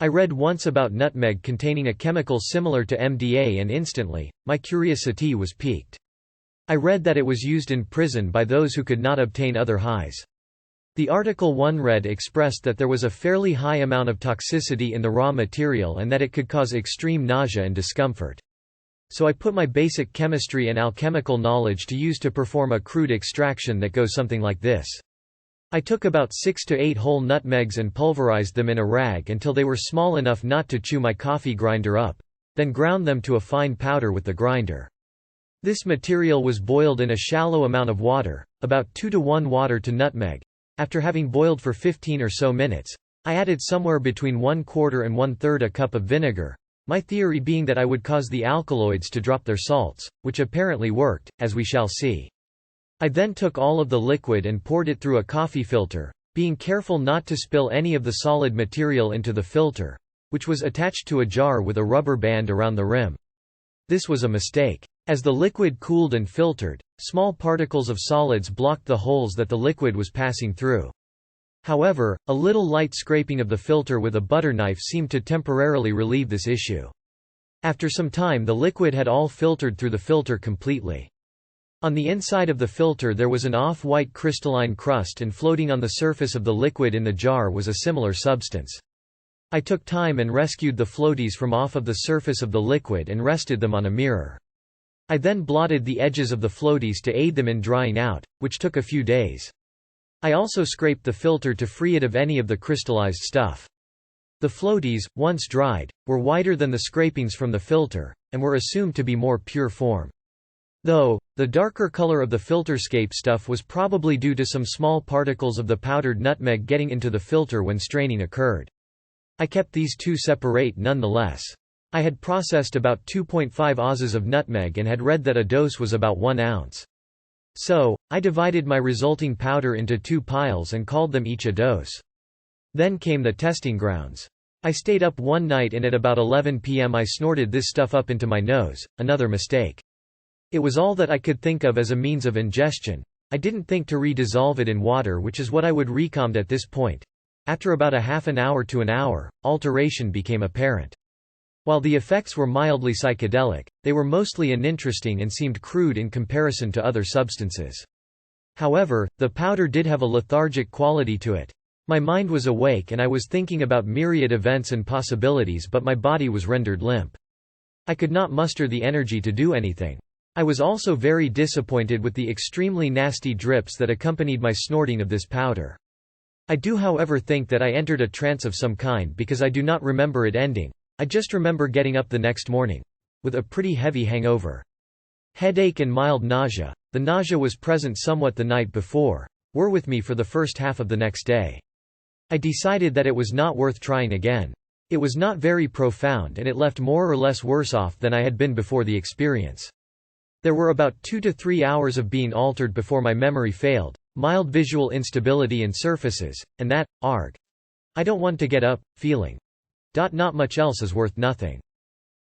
I read once about nutmeg containing a chemical similar to MDA and instantly, my curiosity was piqued. I read that it was used in prison by those who could not obtain other highs. The article one read expressed that there was a fairly high amount of toxicity in the raw material and that it could cause extreme nausea and discomfort. So I put my basic chemistry and alchemical knowledge to use to perform a crude extraction that goes something like this. I took about 6 to 8 whole nutmegs and pulverized them in a rag until they were small enough not to chew my coffee grinder up, then ground them to a fine powder with the grinder. This material was boiled in a shallow amount of water, about 2 to 1 water to nutmeg. After having boiled for 15 or so minutes, I added somewhere between 1/4 and 1/3 a cup of vinegar, my theory being that I would cause the alkaloids to drop their salts, which apparently worked, as we shall see. I then took all of the liquid and poured it through a coffee filter, being careful not to spill any of the solid material into the filter, which was attached to a jar with a rubber band around the rim. This was a mistake. As the liquid cooled and filtered, small particles of solids blocked the holes that the liquid was passing through. However, a little light scraping of the filter with a butter knife seemed to temporarily relieve this issue. After some time the liquid had all filtered through the filter completely. On the inside of the filter there was an off-white crystalline crust, and floating on the surface of the liquid in the jar was a similar substance. I took time and rescued the floaties from off of the surface of the liquid and rested them on a mirror. I then blotted the edges of the floaties to aid them in drying out, which took a few days. I also scraped the filter to free it of any of the crystallized stuff. The floaties, once dried, were whiter than the scrapings from the filter, and were assumed to be more pure form. Though, the darker color of the filterscape stuff was probably due to some small particles of the powdered nutmeg getting into the filter when straining occurred. I kept these two separate nonetheless. I had processed about 2.5 ounces of nutmeg and had read that a dose was about 1 ounce. So, I divided my resulting powder into 2 piles and called them each a dose. Then came the testing grounds. I stayed up one night and at about 11 p.m. I snorted this stuff up into my nose, another mistake. It was all that I could think of as a means of ingestion. I didn't think to re-dissolve it in water, which is what I would recommend at this point. After about a half an hour to an hour, alteration became apparent. While the effects were mildly psychedelic, they were mostly uninteresting and seemed crude in comparison to other substances. However, the powder did have a lethargic quality to it. My mind was awake and I was thinking about myriad events and possibilities, but my body was rendered limp. I could not muster the energy to do anything. I was also very disappointed with the extremely nasty drips that accompanied my snorting of this powder. I do however think that I entered a trance of some kind because I do not remember it ending. I just remember getting up the next morning with a pretty heavy hangover. Headache and mild nausea, the nausea was present somewhat the night before, were with me for the first half of the next day. I decided that it was not worth trying again. It was not very profound and it left more or less worse off than I had been before the experience. There were about 2 to 3 hours of being altered before my memory failed, mild visual instability in surfaces, and that, arg. I don't want to get up, feeling. Not much else is worth nothing.